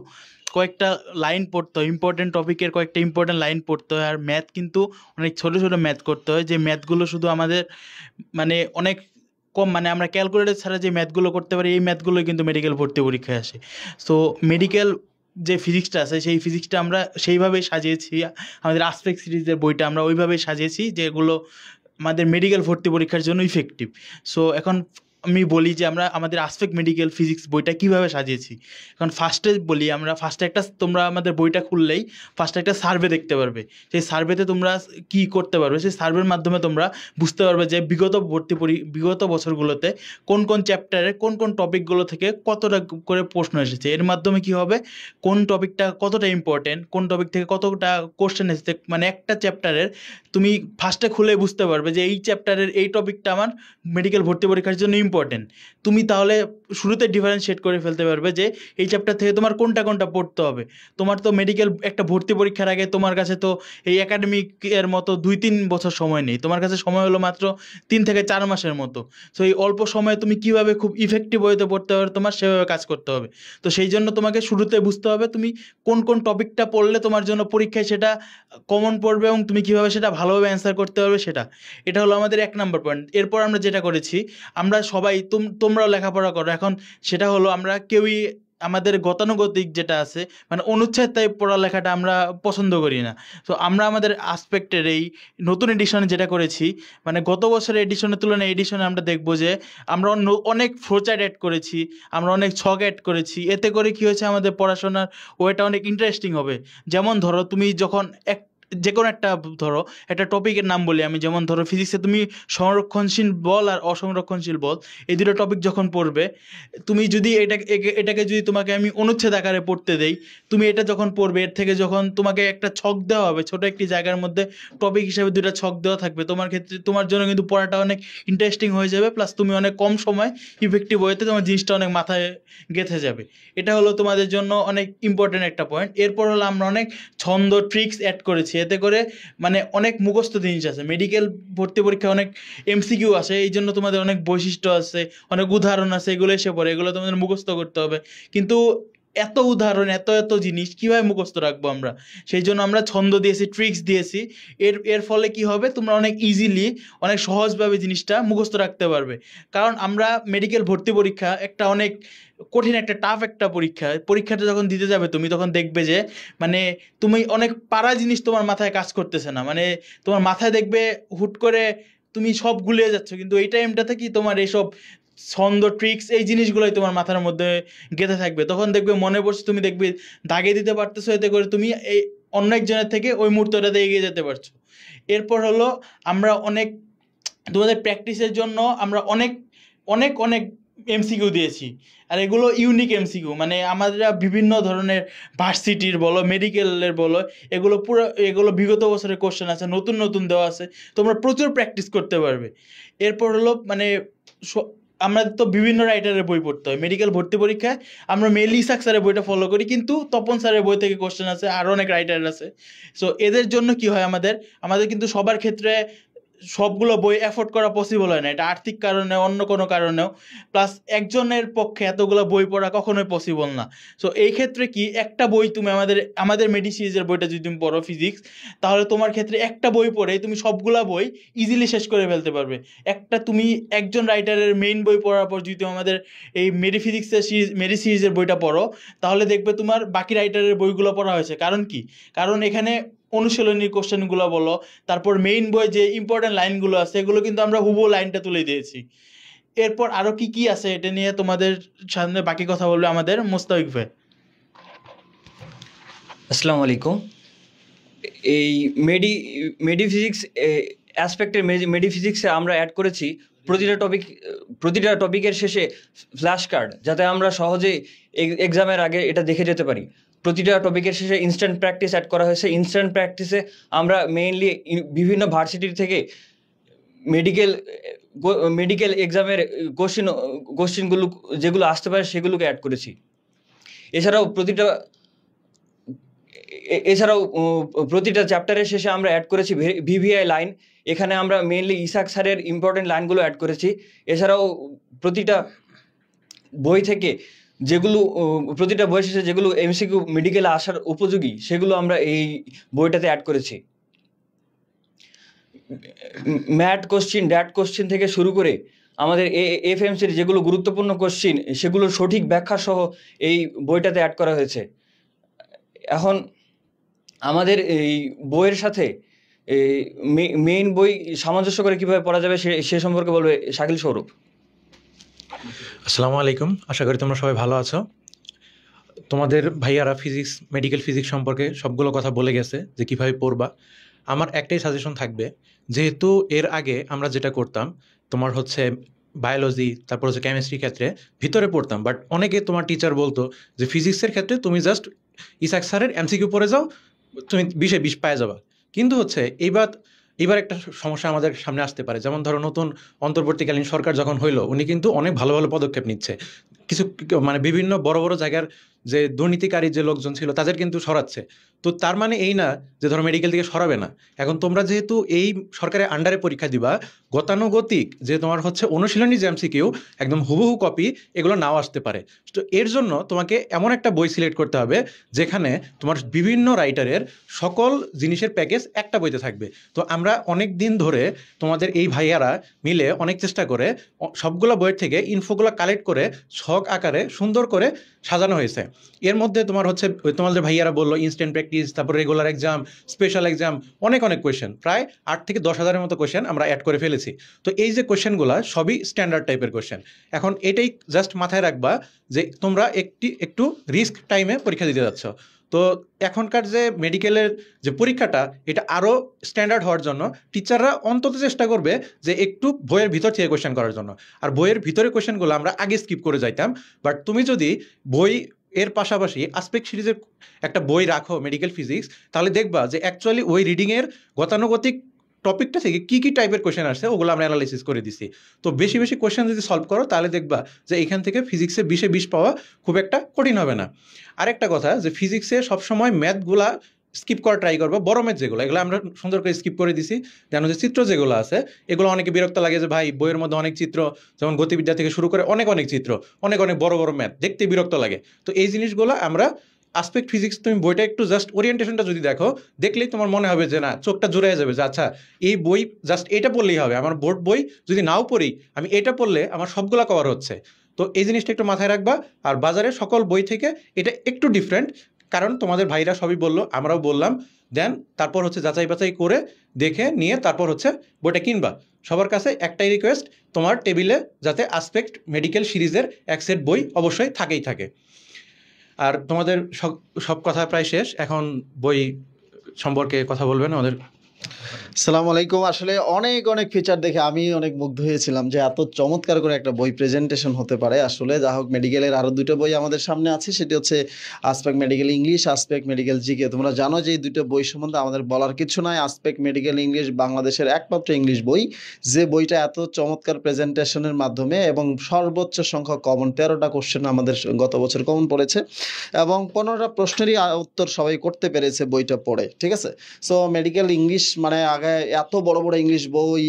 কয়েকটা লাইন পড়তে হয়, ইম্পর্টেন্ট টপিকের কয়েকটা ইম্পর্টেন্ট লাইন পড়তে হয়। আর ম্যাথ কিন্তু অনেক ছোটো ছোটো ম্যাথ করতে হয়, যে ম্যাথগুলো শুধু আমাদের মানে অনেক কম, মানে আমরা ক্যালকুলেটর ছাড়া যে ম্যাথগুলো করতে পারি, এই ম্যাথগুলোই কিন্তু মেডিকেল ভর্তি পরীক্ষায় আসে। সো মেডিকেল যে ফিজিক্সটা আছে, সেই ফিজিক্সটা আমরা সেইভাবেই সাজিয়েছি, আমাদের আসপেক্ট সিরিজের বইটা আমরা ওইভাবেই সাজিয়েছি যেগুলো আমাদের মেডিকেল ভর্তি পরীক্ষার জন্য ইফেক্টিভ। সো এখন আমি বলি যে আমরা আমাদের আসপেক্ট মেডিকেল ফিজিক্স বইটা কীভাবে সাজিয়েছি। এখন ফার্স্টে বলি, আমরা ফার্স্টে একটা, তোমরা আমাদের বইটা খুললেই ফার্স্টে একটা সার্ভে দেখতে পারবে। সেই সার্ভেতে তোমরা কি করতে পারবে, সেই সার্ভের মাধ্যমে তোমরা বুঝতে পারবে যে বিগত বছরগুলোতে কোন কোন চ্যাপ্টারে কোন কোন টপিকগুলো থেকে কতটা করে প্রশ্ন এসেছে। এর মাধ্যমে কি হবে, কোন টপিকটা কতটা ইম্পর্টেন্ট, কোন টপিক থেকে কতটা কোশ্চেন এসেছে, মানে একটা চ্যাপ্টারের তুমি ফার্স্টে খুলে বুঝতে পারবে যে এই চ্যাপ্টারের এই টপিকটা আমার মেডিকেল ভর্তি পরীক্ষার জন্য ইম্পর্টেন্ট। তুমি তাহলে শুরুতে ডিফারেন্সিয়েট করে ফেলতে পারবে যে এই চ্যাপ্টার থেকে তোমার কোনটা কোনটা পড়তে হবে। তোমার তো মেডিকেল একটা ভর্তি পরীক্ষার আগে তোমার কাছে তো এই একাডেমিকের মতো 2-3 বছর সময় নেই, তোমার কাছে সময় হলো মাত্র 3 থেকে 4 মাসের মতো। সো এই অল্প সময়ে তুমি কীভাবে খুব ইফেক্টিভ ওয়েতে পড়তে পারবে, তোমার সেভাবে কাজ করতে হবে। তো সেই জন্য তোমাকে শুরুতে বুঝতে হবে তুমি কোন কোন টপিকটা পড়লে তোমার জন্য পরীক্ষায় সেটা কমন পড়বে এবং তুমি কীভাবে সেটা ভালোভাবে অ্যান্সার করতে পারবে সেটা। এটা হলো আমাদের 1 নম্বর পয়েন্ট। এরপর আমরা যেটা করেছি, আমরা সবাই তোমরাও লেখাপড়া করো, এখন সেটা হলো আমরা কেউই আমাদের গতানুগতিক যেটা আছে, মানে অনুচ্ছেদ তাই পড়ালেখাটা আমরা পছন্দ করি না। তো আমরা আমাদের আসপেক্টের এই নতুন এডিশনে যেটা করেছি, মানে গত বছরের এডিশনের তুলনায় এডিশনে আমরা দেখবো যে আমরা অনেক ফ্লোচার্ট অ্যাড করেছি, আমরা অনেক ছক অ্যাড করেছি। এতে করে কী হয়েছে, আমাদের পড়াশোনার ওয়েটা অনেক ইন্টারেস্টিং হবে। যেমন ধরো তুমি যখন যে কোনো একটা ধরো একটা টপিকের নাম বলি আমি, যেমন ধরো ফিজিক্সে তুমি সংরক্ষণশীল বল আর অসংরক্ষণশীল বল, এই দুটো টপিক যখন পড়বে, তুমি যদি এটাকে যদি তোমাকে আমি অনুচ্ছেদ আকারে পড়তে দেই, তুমি এটা যখন পড়বে, এর থেকে যখন তোমাকে একটা ছক দেওয়া হবে, ছোটো একটি জায়গার মধ্যে টপিক হিসাবে 2টা ছক দেওয়া থাকবে, তোমার ক্ষেত্রে তোমার জন্য কিন্তু পড়াটা অনেক ইন্টারেস্টিং হয়ে যাবে, প্লাস তুমি অনেক কম সময় ইফেক্টিভ ওয়েতে তোমার জিনিসটা অনেক মাথায় গেঁথে যাবে। এটা হলো তোমাদের জন্য অনেক ইম্পর্টেন্ট একটা পয়েন্ট। এরপর হলো আমরা অনেক ছন্দ ট্রিক্স অ্যাড করেছি, এতে করে মানে অনেক মুখস্থ জিনিস আছে। মেডিকেল ভর্তি পরীক্ষা অনেক এমসিকিউ আছে, এই জন্য তোমাদের অনেক বৈশিষ্ট্য আছে, অনেক উদাহরণ আছে, এগুলো এসে পড়ে, এগুলো তোমাদের মুখস্থ করতে হবে। কিন্তু এত উদাহরণ, এত জিনিস কীভাবে মুখস্থ রাখবো আমরা, সেই জন্য আমরা ছন্দ দিয়েছি, ট্রিক্স দিয়েছি। এর ফলে কি হবে, তোমরা অনেক ইজিলি অনেক সহজভাবে জিনিসটা মুখস্থ রাখতে পারবে। কারণ আমরা মেডিকেল ভর্তি পরীক্ষা একটা অনেক কঠিন একটা টাফ একটা পরীক্ষাটা যখন দিতে যাবে তুমি, তখন দেখবে যে মানে তুমি অনেক পারা জিনিস তোমার মাথায় কাজ করতেছে না, মানে তোমার মাথায় দেখবে হুট করে তুমি সব গুলিয়ে যাচ্ছ, কিন্তু এই টাইমটাতে কি তোমার এইসব ছন্দ ট্রিক্স এই জিনিসগুলোই তোমার মাথার মধ্যে গেঁথে থাকবে। তখন দেখবে মনে পড়ছে, তুমি দেখবে দাগে দিতে পারতেছো, এতে করে তুমি এই অন্য একজনের থেকে ওই মুহূর্তটাতে এগিয়ে যেতে পারছো। এরপর হলো আমরা অনেক তোমাদের প্র্যাকটিসের জন্য আমরা অনেক অনেক অনেক এমসিকিউ দিয়েছি, আর এগুলো ইউনিক এমসিকিউ, মানে আমাদের বিভিন্ন ধরনের ভার্সিটির বলো মেডিকেলের বলো, এগুলো বিগত বছরের কোশ্চেন আছে, নতুন নতুন দেওয়া আছে, তোমরা প্রচুর প্র্যাকটিস করতে পারবে। এরপর হলো মানে আমরা তো বিভিন্ন রাইটারের বই পড়তে হয় মেডিকেল ভর্তি পরীক্ষায়, আমরা মেনলি ইসাক স্যারের বইটা ফলো করি, কিন্তু তপন স্যারের বই থেকে কোশ্চেন আছে, আরও অনেক রাইটার আছে। সো এদের জন্য কি হয়, আমাদের কিন্তু সবার ক্ষেত্রে সবগুলো বই অ্যাফোর্ড করা পসিবল হয় না, এটা আর্থিক কারণে অন্য কোনো কারণেও, প্লাস একজনের পক্ষে এতগুলো বই পড়া কখনোই পসিবল না। সো এই ক্ষেত্রে কি একটা বই তুমি আমাদের মেডি সিরিজের বইটা যদি তুমি পড়ো ফিজিক্স, তাহলে তোমার ক্ষেত্রে একটা বই পড়ে তুমি সবগুলা বই ইজিলি শেষ করে ফেলতে পারবে। তুমি একজন রাইটারের মেইন বই পড়ার পর যদি আমাদের এই মেডি সিরিজের বইটা পড়ো, তাহলে দেখবে তোমার বাকি রাইটারের বইগুলো পড়া হয়েছে। কারণ কি? কারণ এখানে অনুশীলনী কোশ্চেনগুলো বলো, তারপর মেইন বই যে ইম্পর্টেন্ট লাইনগুলো আছে এগুলো কিন্তু আমরা হুবহু লাইনটা তুলে দিয়েছি। এরপর আরো কি কি আছে এটা নিয়ে তোমাদের সামনে বাকি কথা বলবে আমাদের মোস্তাফিক ভাই। আসসালামু আলাইকুম। এই মেডিফিজিক্স অ্যাসপেক্টের মেডিফিজিক্সে আমরা অ্যাড করেছি প্রতিটা টপিকের শেষে ফ্ল্যাশ কার্ড, যাতে আমরা সহজেই এক্সামের আগে এটা দেখে যেতে পারি। প্রতিটা টপিকের শেষে ইনস্ট্যান্ট প্র্যাকটিস অ্যাড করা হয়েছে। ইনস্ট্যান্ট প্র্যাকটিসে আমরা মেইনলি বিভিন্ন ভার্সিটির থেকে মেডিকেল এক্সামের কোশ্চেনগুলো যেগুলো আসতে পারে সেগুলোকে অ্যাড করেছি। এছাড়াও প্রতিটা চ্যাপ্টারের শেষে আমরা অ্যাড করেছি ভিভিআই লাইন। এখানে আমরা মেইনলি ইসাক স্যারের ইম্পর্টেন্ট লাইনগুলো অ্যাড করেছি। এছাড়াও প্রতিটা বই থেকে প্রতিটা বই শেষে যেগুলো এমসিকিউ মেডিকেলে আসার উপযোগী সেগুলো আমরা এই বইটাতে অ্যাড করেছি। ম্যাট কোশ্চিন, ড্যাট কোশ্চিন থেকে শুরু করে আমাদের এফএমসির যেগুলো গুরুত্বপূর্ণ কোশ্চিন সেগুলোর সঠিক ব্যাখ্যা সহ এই বইটাতে অ্যাড করা হয়েছে। এখন আমাদের এই বইয়ের সাথে মেইন বই সামঞ্জস্য করে কীভাবে পড়া যাবে সে সম্পর্কে বলবে শাকিল সৌরভ। আসসালামু আলাইকুম, আশা করি তোমরা সবাই ভালো আছো। তোমাদের ভাইয়ারা মেডিকেল ফিজিক্স সম্পর্কে সবগুলো কথা বলে গেছে যে কীভাবে পড়বা। আমার একটাই সাজেশন থাকবে, যেহেতু এর আগে আমরা যেটা করতাম তোমার হচ্ছে বায়োলজি, তারপর হচ্ছে কেমিস্ট্রির ক্ষেত্রে ভিতরে পড়তাম, বাট অনেকে তোমার টিচার বলতো যে ফিজিক্সের ক্ষেত্রে তুমি জাস্ট ইসাক স্যারের এমসিকিউ পড়ে যাও, তুমি 20-20 পায়ে যাবা। কিন্তু হচ্ছে এইবার একটা সমস্যা আমাদের সামনে আসতে পারে। যেমন ধরো নতুন অন্তর্বর্তীকালীন সরকার যখন হইলো, উনি কিন্তু অনেক ভালো ভালো পদক্ষেপ নিচ্ছে। কিছু মানে বিভিন্ন বড় বড় জায়গার যে দুর্নীতিকারী যে লোকজন ছিল তাদের কিন্তু সরাচ্ছে। তো তার মানে এই না যে ধরো মেডিকেল থেকে সরাবে না। এখন তোমরা যেহেতু এই সরকারের আন্ডারে পরীক্ষা দিবা, গতানুগতিক যে তোমার হচ্ছে অনুশীলনী যে এমসিকিউ একদম হুবহু কপি এগুলো নাও আসতে পারে। তো এর জন্য তোমাকে এমন একটা বই সিলেক্ট করতে হবে যেখানে তোমার বিভিন্ন রাইটারের সকল জিনিসের প্যাকেজ একটা বইতে থাকবে। তো আমরা অনেক দিন ধরে তোমাদের এই ভাইয়ারা মিলে অনেক চেষ্টা করে সবগুলো বইয়ের থেকে ইনফোগুলো কালেক্ট করে ছক আকারে সুন্দর করে সাজানো হয়েছে। এর মধ্যে তোমার হচ্ছে তোমাদের ভাইয়ারা বললো ইনস্ট্যান্ট প্র্যাকটিস, তারপর রেগুলার এক্সাম, স্পেশাল এক্সাম, অনেক কোয়েশ্চেন, প্রায় 8 থেকে 10 হাজারের মতো কোয়েশ্চেন আমরা অ্যাড করে ফেলেছি। তো এই যে কোয়েশ্চেনগুলো সবই স্ট্যান্ডার্ড টাইপের কোয়েশ্চেন। এখন এটাই জাস্ট মাথায় রাখবা যে তোমরা একটু রিস্ক টাইমে পরীক্ষা দিতে যাচ্ছ। তো এখনকার যে মেডিকেলের যে পরীক্ষাটা, এটা আরও স্ট্যান্ডার্ড হওয়ার জন্য টিচাররা অন্তত চেষ্টা করবে যে একটু বইয়ের ভিতর থেকে কোয়েশ্চেন করার জন্য। আর বইয়ের ভিতরে কোয়েশ্চেনগুলো আমরা আগে স্কিপ করে যাইতাম, বাট তুমি যদি বই এর পাশাপাশি আসপেক্ট সিরিজের একটা বই রাখো মেডিকেল ফিজিক্স, তাহলে দেখবা যে অ্যাকচুয়ালি ওই রিডিংয়ের গতানুগতিক টপিকটা থেকে কী কী টাইপের কোয়েশ্চেন আসছে ওগুলো আমরা অ্যানালাইসিস করে দিছি। তো বেশি বেশি কোয়েশ্চেন যদি সলভ করো তাহলে দেখবা যে এখান থেকে ফিজিক্সে 20-20 পাওয়া খুব একটা কঠিন হবে না। আরেকটা কথা, যে ফিজিক্সে সবসময় ম্যাথগুলা স্কিপ করা ট্রাই করবো। বড় ম্যাথ যেগুলো এগুলো আমরা সুন্দর করে স্কিপ করে দিছি, যেন যে চিত্র যেগুলো আছে এগুলো অনেকে বিরক্ত লাগে যে ভাই বইয়ের মধ্যে অনেক চিত্র, যেমন গতিবিদ্যা থেকে শুরু করে অনেক চিত্র, অনেক বড় বড় ম্যাথ, দেখতে বিরক্ত লাগে। তো এই জিনিসগুলো আমরা আসপেক্ট ফিজিক্স, তুমি বইটা একটু জাস্ট ওরিয়েন্টেশনটা যদি দেখো, দেখলেই তোমার মনে হবে যে না, চোখটা জুড়ে যাবে যে আচ্ছা এই বই জাস্ট এটা পড়লেই হবে, আমার বোর্ড বই যদি নাও পড়ি আমি এটা পড়লে আমার সবগুলা কভার হচ্ছে। তো এই জিনিসটা একটু মাথায় রাখবা। আর বাজারে সকল বই থেকে এটা একটু ডিফারেন্ট, কারণ তোমাদের ভাইরা সবই বললো, আমরাও বললাম। দেন তারপর হচ্ছে যাচাই বাছাই করে দেখে নিয়ে তারপর হচ্ছে বইটা কিনবা। সবার কাছে একটাই রিকোয়েস্ট, তোমার টেবিলে যাতে আসপেক্ট মেডিকেল সিরিজের এক সেট বই অবশ্যই থাকে। আর তোমাদের সব কথা প্রায় শেষ, এখন বই সম্পর্কে কথা বলবেন আমাদের। সালাম আলাইকুম। আসলে অনেক ফিচার দেখে আমি অনেক মুগ্ধ হয়েছিলাম যে এত চমৎকার করে একটা বই প্রেজেন্টেশন হতে পারে। আসলে যা হোক, মেডিকেলের আরও 2টা বই আমাদের সামনে আছে, সেটি হচ্ছে aspect medical English, aspect medical GK. তোমরা জানো যে এই 2টা বই সম্বন্ধে আমাদের বলার কিছু নাই। আসপেক্ট মেডিকেল ইংলিশ বাংলাদেশের একমাত্র ইংলিশ বই, যে বইটা এত চমৎকার প্রেজেন্টেশনের মাধ্যমে এবং সর্বোচ্চ সংখ্যক কমন 13টা কোশ্চেন আমাদের গত বছর কমন পড়েছে এবং 15টা প্রশ্নেরই উত্তর সবাই করতে পেরেছে বইটা পড়ে। ঠিক আছে, সো মেডিকেল ইংলিশ মানে জায়গায় এত বড় বড় ইংলিশ বই,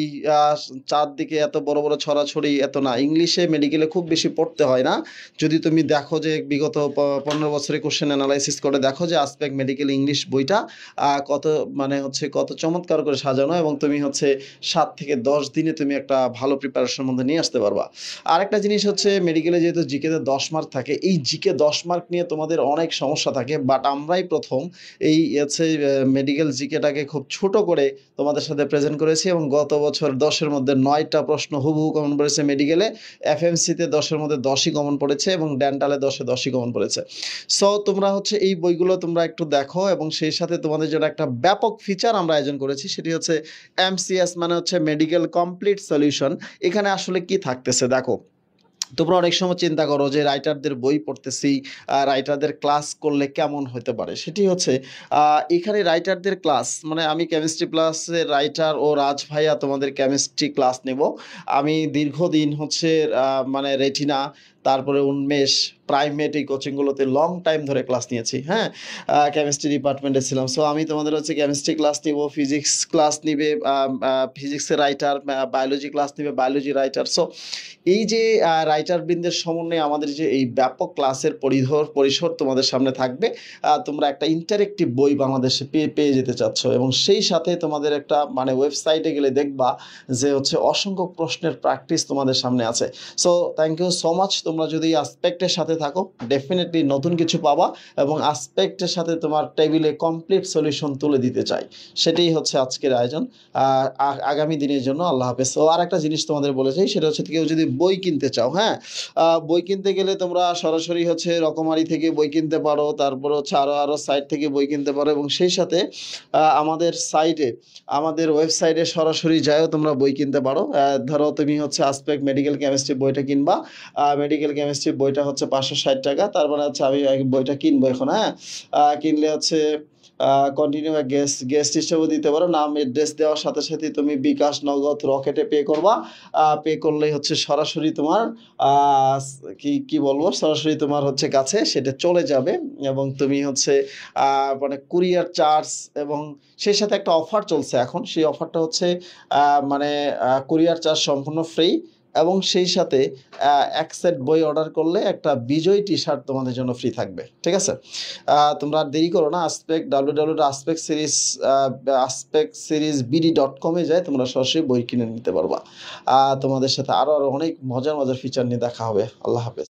চারদিকে এত বড় বড় ছড়াছড়ি, এত না। ইংলিশে মেডিকেলে খুব বেশি পড়তে হয় না। যদি তুমি দেখো যে বিগত 15 বছরে কোশ্চেন অ্যানালাইসিস করে দেখো যে আসপেক্ট মেডিকেল ইংলিশ বইটা কত মানে হচ্ছে কত চমৎকার করে সাজানো, এবং তুমি হচ্ছে 7 থেকে 10 দিনে তুমি একটা ভালো প্রিপারেশনের মধ্যে নিয়ে আসতে পারবা। আরেকটা জিনিস হচ্ছে মেডিকেলে যেহেতু জিকেতে 10 মার্ক থাকে, এই জিকে 10 মার্ক নিয়ে তোমাদের অনেক সমস্যা থাকে, বাট আমরাই প্রথম এই হচ্ছে মেডিকেল জিকেটাকে খুব ছোট করে তোমাদের সাথে প্রেজেন্ট করেছি, এবং গত বছর 10-এর মধ্যে 9টা প্রশ্ন হুবহু কমন পড়েছে মেডিকেলে, এফএমসিতে 10-এর মধ্যে 10ই কমন পড়েছে, এবং ডেন্টালে 10-এ 10ই কমন পড়েছে। সো তোমরা হচ্ছে এই বইগুলো তোমরা একটু দেখো, এবং সেই সাথে তোমাদের জন্য একটা ব্যাপক ফিচার আমরা আয়োজন করেছি, সেটি হচ্ছে এমসিএস, মানে হচ্ছে মেডিকেল কমপ্লিট সলিউশন। এখানে আসলে কি থাকতেছে দেখো। তোমরা অনেক সময় চিন্তা করো যে রাইটারদের বই পড়তেছি, রাইটারদের ক্লাস করলে কেমন হতে পারে। সেটি হচ্ছে এখানে রাইটারদের ক্লাস, মানে আমি কেমিস্ট্রি প্লাসের রাইটার ও রাজ ভাইয়া তোমাদের কেমিস্ট্রি ক্লাস নেব। আমি দীর্ঘদিন হচ্ছে মানে রেটিনা, তারপরে উন্মেষ, প্রাইমেট, এই কোচিংগুলোতে লং টাইম ধরে ক্লাস নিয়েছি। হ্যাঁ, কেমিস্ট্রি ডিপার্টমেন্টে ছিলাম। সো আমি তোমাদের হচ্ছে কেমিস্ট্রি ক্লাস নিব, ফিজিক্স ক্লাস নিবে ফিজিক্সের রাইটার, বায়োলজি ক্লাস নিবে বায়োলজি রাইটার। সো এই যে রাইটার বৃন্দের সমন্বয়ে আমাদের যে এই ব্যাপক ক্লাসের পরিসর তোমাদের সামনে থাকবে, তোমরা একটা ইন্টারেক্টিভ বই বাংলাদেশে পেয়ে যেতে চাচ্ছ, এবং সেই সাথে তোমাদের একটা মানে ওয়েবসাইটে গেলে দেখবা যে হচ্ছে অসংখ্য প্রশ্নের প্র্যাকটিস তোমাদের সামনে আছে। So thank you so much. তোমরা যদি আসপেক্টের সাথে থাকো ডেফিনেটলি নতুন কিছু পাবা, এবং আসপেক্টের সাথে তোমার টেবিলে কমপ্লিট সলিউশন তুলে দিতে চাই। সেটাই হচ্ছে আজকের আয়োজন আগামী দিনের জন্য। আল্লাহ হাফেজ। ও আর একটা জিনিস তোমাদের বলে চাই, সেটা হচ্ছে কেউ যদি বই কিনতে চাও, হ্যাঁ, বই কিনতে গেলে তোমরা সরাসরি হচ্ছে রকমারি থেকে বই কিনতে পারো, তারপর হচ্ছে আরো সাইট থেকে বই কিনতে পারো, এবং সেই সাথে আমাদের সাইটে, আমাদের ওয়েবসাইটে সরাসরি যাও তোমরা বই কিনতে পারো। ধরো তুমি হচ্ছে আসপেক্ট মেডিকেল কেমিস্ট্রি বইটা কিনবা, মেডিকেল কেমিস্ট্রি বইটা হচ্ছে 560 টাকা। তার মানে হচ্ছে আমি বইটা কিনবো এখন। হ্যাঁ, কিনলে হচ্ছে কন্টিনিউ গেস্ট হিসেবে দিতে পারো। নাম অ্যাড্রেস দেওয়ার সাথে সাথে তুমি বিকাশ, নগদ, রকেটে পে করবা। পে করলেই হচ্ছে সরাসরি তোমার কি বলবো, সরাসরি তোমার হচ্ছে কাছে সেটা চলে যাবে, এবং তুমি হচ্ছে মানে কুরিয়ার চার্জ, এবং সেই সাথে একটা অফার চলছে এখন। সেই অফারটা হচ্ছে মানে কুরিয়ার চার্জ সম্পূর্ণ ফ্রি, এবং সেই সাথে এক সেট বই অর্ডার করলে একটা বিজয় টি শার্ট তোমাদের জন্য ফ্রি থাকবে। ঠিক আছে, তোমরা আর দেরি করো না, www.aspect-series-bd.com যায় তোমরা সরাসরি বই কিনে নিতে পারবা। তোমাদের সাথে আরো অনেক মজার ফিচার নিয়ে দেখা হবে। আল্লাহ হাফেজ।